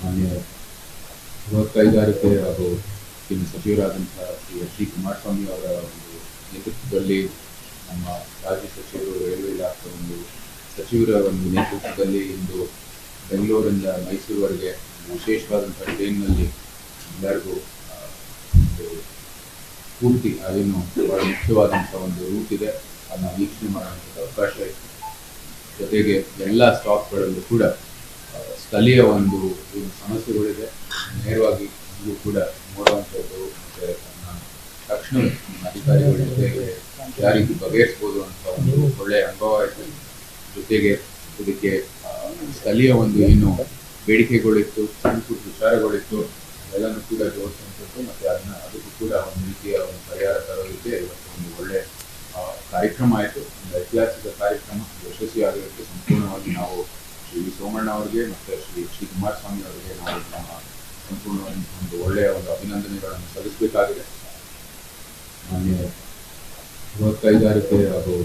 ಮಾನ್ಯ ಬೃಹತ್ ಕೈಗಾರಿಕೆ ಹಾಗೂ ಇನ್ನು ಸಚಿವರಾದಂತಹ ಶ್ರೀ ಎಚ್ ಡಿ ಕುಮಾರಸ್ವಾಮಿ ಅವರ ಒಂದು ನೇತೃತ್ವದಲ್ಲಿ ನಮ್ಮ ರಾಜ್ಯ ಸಚಿವರು ರೈಲ್ವೆ ಇಲಾಖೆ ಒಂದು ಸಚಿವರ ಒಂದು ನೇತೃತ್ವದಲ್ಲಿ ಇಂದು ಬೆಂಗಳೂರಿಂದ ಮೈಸೂರುವರೆಗೆ ವಿಶೇಷವಾದಂಥ ಟ್ರೈನ್ನಲ್ಲಿ ಎಲ್ಲರಿಗೂ ಒಂದು ಪೂರ್ತಿ ಅದೇನು ಬಹಳ ಮುಖ್ಯವಾದಂಥ ಒಂದು ರೂಟ್ ಇದೆ, ಅದನ್ನು ವೀಕ್ಷಣೆ ಮಾಡುವಂಥ ಅವಕಾಶ ಇತ್ತು. ಜೊತೆಗೆ ಎಲ್ಲ ಸ್ಟಾಪ್ಗಳಲ್ಲೂ ಕೂಡ ಸ್ಥಳೀಯ ಒಂದು ಏನು ಸಮಸ್ಯೆಗಳಿದೆ ನೇರವಾಗಿ ಇದು ಕೂಡ ನೋಡುವಂಥದ್ದು, ಮತ್ತು ತಕ್ಷಣ ಅಧಿಕಾರಿಗಳ ಜೊತೆಗೆ ಯಾವ ರೀತಿ ಬಗೆಹರಿಸ್ಬೋದು ಅಂತ ಒಂದು ಒಳ್ಳೆಯ ಅನುಭವ ಆಯಿತು. ಜೊತೆಗೆ ಇದಕ್ಕೆ ಸ್ಥಳೀಯ ಒಂದು ಏನು ಬೇಡಿಕೆಗಳಿತ್ತು, ಸಣ್ಣ ಪುಟ್ಟ ವಿಚಾರಗಳಿತ್ತು, ಎಲ್ಲನೂ ಕೂಡ ಜೋಡಿಸುವಂಥದ್ದು ಮತ್ತು ಅದಕ್ಕೂ ಕೂಡ ಒಂದು ರೀತಿಯ ಒಂದು ಪರಿಹಾರ ತರೋದಕ್ಕೆ ಇವತ್ತು ಒಂದು ಒಳ್ಳೆಯ ಕಾರ್ಯಕ್ರಮ ಆಯಿತು. ಒಂದು ಐತಿಹಾಸಿಕ ಕಾರ್ಯಕ್ರಮ ಯಶಸ್ವಿಯಾಗೋದಕ್ಕೆ ಸಂಪೂರ್ಣವಾಗಿ ನಾವು ಶ್ರೀ ಸೋಮಣ್ಣ ಅವರಿಗೆ ಮತ್ತು ಶ್ರೀ ಕುಮಾರಸ್ವಾಮಿ ಅವರಿಗೆ ನಾವು ನಮ್ಮ ಸಂಪೂರ್ಣವಾಗಿ ಒಂದು ಒಳ್ಳೆಯ ಒಂದು ಅಭಿನಂದನೆಗಳನ್ನು ಸಲ್ಲಿಸಬೇಕಾಗಿದೆ. ಮಾನ್ಯ ಬೃಹತ್ ಕೈಗಾರಿಕೆ ಹಾಗೂ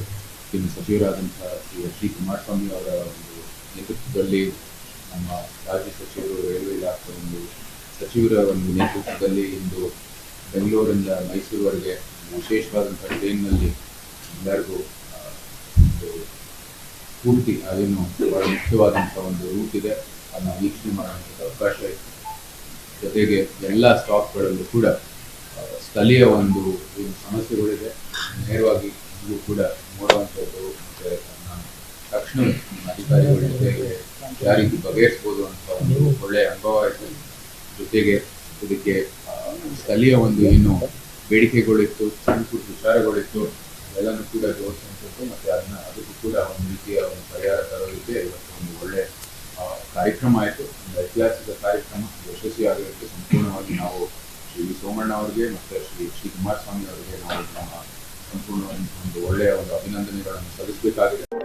ಇನ್ನು ಸಚಿವರಾದಂತಹ ಶ್ರೀ ಎಚ್ ಡಿ ಕುಮಾರಸ್ವಾಮಿ ಅವರ ಒಂದು ನೇತೃತ್ವದಲ್ಲಿ ನಮ್ಮ ರಾಜ್ಯ ಸಚಿವರು ರೈಲ್ವೆ ಇಲಾಖೆ ಒಂದು ಸಚಿವರ ಒಂದು ನೇತೃತ್ವದಲ್ಲಿ ಇಂದು ಬೆಂಗಳೂರಿಂದ ಮೈಸೂರುವರೆಗೆ ವಿಶೇಷವಾದಂಥ ಟ್ರೈನ್ನಲ್ಲಿ ಎಲ್ಲರಿಗೂ ಒಂದು ಪೂರ್ತಿ ಅದೇನು ಬಹಳ ಮುಖ್ಯವಾದಂಥ ಒಂದು ರೂಟ್ ಇದೆ, ಅದನ್ನು ವೀಕ್ಷಣೆ ಮಾಡುವಂಥ ಅವಕಾಶ ಇತ್ತು. ಜೊತೆಗೆ ಎಲ್ಲ ಸ್ಟಾಪ್ಗಳಲ್ಲೂ ಕೂಡ ಸ್ಥಳೀಯ ಒಂದು ಏನು ಸಮಸ್ಯೆಗಳಿದೆ ನೇರವಾಗಿ ಇದು ಕೂಡ ನೋಡುವಂಥದ್ದು, ಮತ್ತು ತಕ್ಷಣ ಅಧಿಕಾರಿಗಳ ಜೊತೆಗೆ ಯಾವ ರೀತಿ ಬಗೆಹರಿಸ್ಬೋದು ಅಂತ ಒಂದು ಒಳ್ಳೆಯ ಅನುಭವ ಆಯಿತು. ಜೊತೆಗೆ ಇದಕ್ಕೆ ಸ್ಥಳೀಯ ಒಂದು ಏನು ಬೇಡಿಕೆಗಳಿತ್ತು, ಸಣ್ಣ ಪುಟ್ಟ ವಿಚಾರಗಳಿತ್ತು, ಎಲ್ಲನೂ ಕೂಡ ಜೋಡಿಸುವಂಥದ್ದು ಮತ್ತು ಅದಕ್ಕೂ ಕೂಡ ಒಂದು ರೀತಿಯ ಒಂದು ಪರಿಹಾರ ತರೋದಕ್ಕೆ ಇವತ್ತು ಒಂದು ಒಳ್ಳೆಯ ಕಾರ್ಯಕ್ರಮ ಆಯಿತು. ಒಂದು ಐತಿಹಾಸಿಕ ಕಾರ್ಯಕ್ರಮ ಯಶಸ್ವಿಯಾಗೋದಕ್ಕೆ ಸಂಪೂರ್ಣವಾಗಿ ನಾವು ಶ್ರೀ ಸೋಮಣ್ಣ ಅವರಿಗೆ ಮತ್ತು ಶ್ರೀ ಕುಮಾರಸ್ವಾಮಿ ಅವರಿಗೆ ನಾವು ನಮ್ಮ ಸಂಪೂರ್ಣವಾಗಿ ಒಂದು ಒಳ್ಳೆಯ ಒಂದು ಅಭಿನಂದನೆಗಳನ್ನು ಸಲ್ಲಿಸಬೇಕಾಗಿದೆ.